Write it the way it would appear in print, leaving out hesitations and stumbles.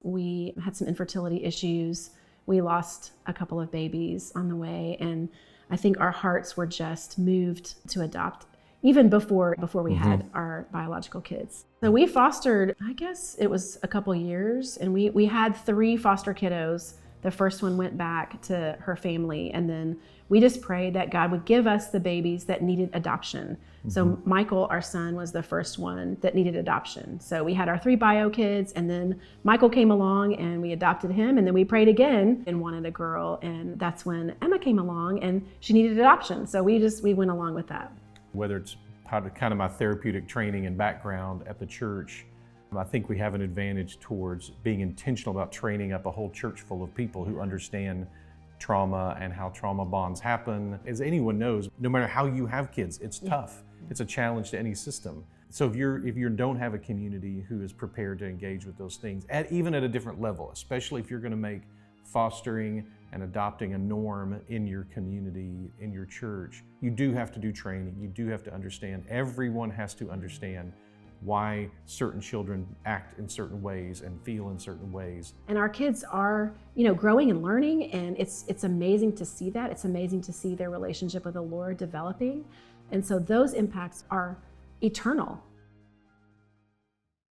We had some infertility issues. We lost a couple of babies on the way, and I think our hearts were just moved to adopt even before we had our biological kids. So we fostered, I guess it was a couple years, and we had 3 foster kiddos. The first one went back to her family, and then we just prayed that God would give us the babies that needed adoption. So Michael, our son, was the first one that needed adoption. So we had our 3 bio kids, and then Michael came along and we adopted him, and then we prayed again and wanted a girl, and that's when Emma came along and she needed adoption. So we went along with that. Whether it's kind of my therapeutic training and background at the church, I think we have an advantage towards being intentional about training up a whole church full of people who understand trauma and how trauma bonds happen. As anyone knows, no matter how you have kids, it's tough. It's a challenge to any system. So if you don't have a community who is prepared to engage with those things, even at a different level, especially if you're going to make fostering and adopting a norm in your community, in your church, you do have to do training. You do have to understand. Everyone has to understand why certain children act in certain ways and feel in certain ways. And our kids are, growing and learning, and it's amazing to see that. It's amazing to see their relationship with the Lord developing. And so those impacts are eternal.